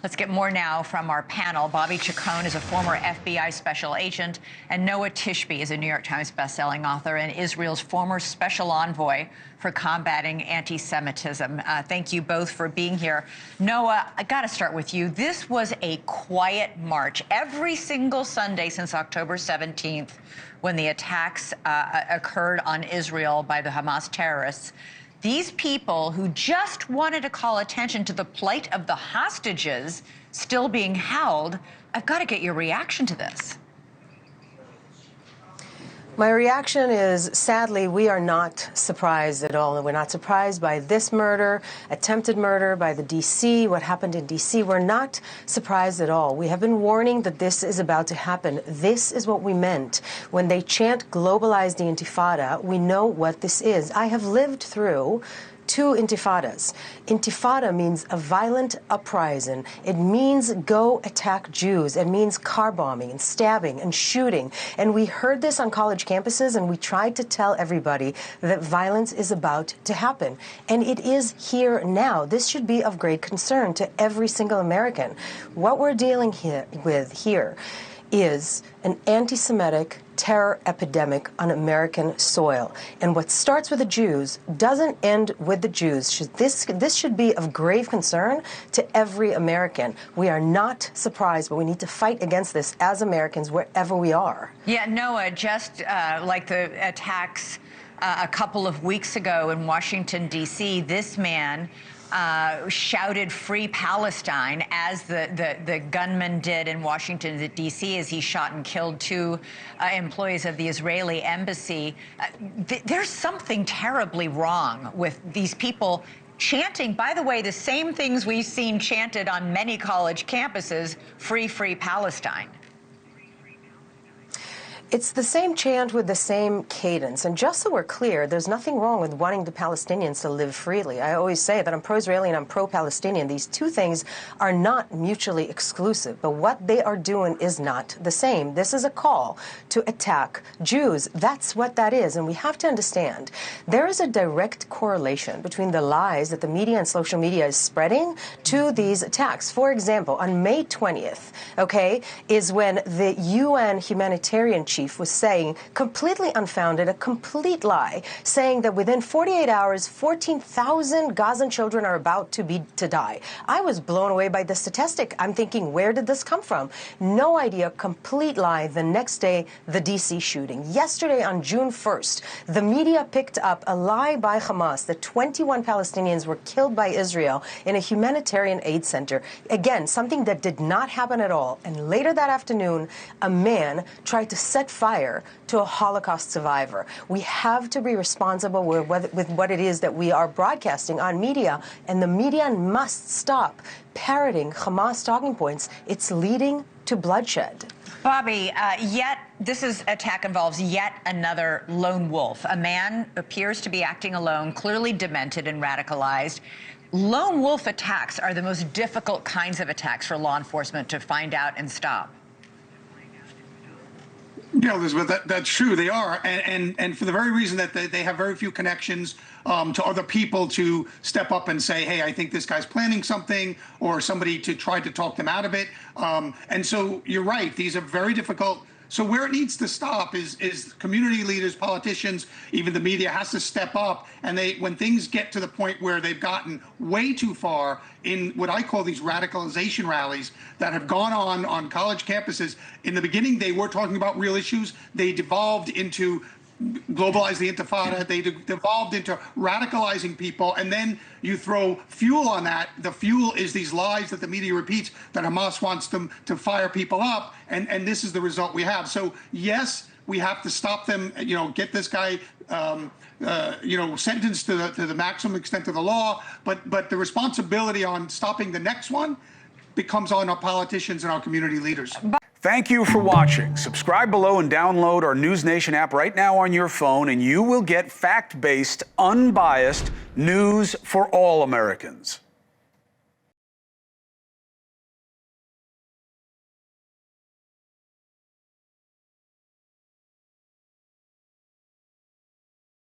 Let's get more now from our panel. Bobby Chacon is a former FBI special agent, and Noa Tishby is a New York Times bestselling author and Israel's former special envoy for combating anti-Semitism. Thank you both for being here. Noa, I got to start with you. This was a quiet march every single Sunday since October 17th, when the attacks occurred on Israel by the Hamas terrorists. These people who just wanted to call attention to the plight of the hostages still being held, I've got to get your reaction to this. My reaction is, sadly, we are not surprised at all. We're not surprised by this murder, attempted murder by the D.C., what happened in D.C. We're not surprised at all. We have been warning that this is about to happen. This is what we meant. When they chant globalize the Intifada, we know what this is. I have lived through 2 intifadas. Intifada means a violent uprising. It means go attack Jews. It means car bombing and stabbing and shooting. And we heard this on college campuses, and we tried to tell everybody that violence is about to happen. And it is here now. This should be of great concern to every single American. What we're dealing with here is an anti-Semitic terror epidemic on American soil. And what starts with the Jews doesn't end with the Jews. This should be of grave concern to every American. We are not surprised, but we need to fight against this as Americans wherever we are. Yeah, Noa, just like the attacks a couple of weeks ago in Washington, D.C., this man shouted "Free Palestine," as the gunman did in Washington, D.C., as he shot and killed 2 employees of the Israeli embassy. There's something terribly wrong with these people chanting, by the way, the same things we've seen chanted on many college campuses: "Free, free Palestine." It's the same chant with the same cadence. And just so we're clear, there's nothing wrong with wanting the Palestinians to live freely. I always say that I'm pro-Israeli and I'm pro-Palestinian. These 2 things are not mutually exclusive, but what they are doing is not the same. This is a call to attack Jews. That's what that is. And we have to understand there is a direct correlation between the lies that the media and social media is spreading to these attacks. For example, on May 20th, is when the UN humanitarian chief was saying, completely unfounded, a complete lie, saying that within 48 hours, 14,000 Gazan children are about to die. I was blown away by the statistic. I'm thinking, where did this come from? No idea. Complete lie. The next day, the D.C. shooting. Yesterday, on June 1st, the media picked up a lie by Hamas that 21 Palestinians were killed by Israel in a humanitarian aid center. Again, something that did not happen at all. And later that afternoon, a man tried to set fire to a Holocaust survivor. We have to be responsible with what it is that we are broadcasting on media, and the media must stop parroting Hamas talking points. It's leading to bloodshed. Bobby, this attack involves yet another lone wolf. A man appears to be acting alone, clearly demented and radicalized. Lone wolf attacks are the most difficult kinds of attacks for law enforcement to find out and stop. Yeah, Elizabeth, that's true. They are. And for the very reason that they have very few connections to other people to step up and say, hey, I think this guy's planning something, or somebody to try to talk them out of it. And so you're right. These are very difficult. So where it needs to stop is community leaders, politicians, even the media has to step up. And when things get to the point where they've gotten way too far in what I call these radicalization rallies that have gone on college campuses, in the beginning, they were talking about real issues. They devolved into globalize the Intifada. They devolved into radicalizing people, and then you throw fuel on that. The fuel is these lies that the media repeats, that Hamas wants them to fire people up, and this is the result we have. So yes, we have to stop them. Get this guy, sentenced to the maximum extent of the law. But the responsibility on stopping the next one becomes on our politicians and our community leaders. Thank you for watching. Subscribe below and download our NewsNation app right now on your phone, and you will get fact-based, unbiased news for all Americans.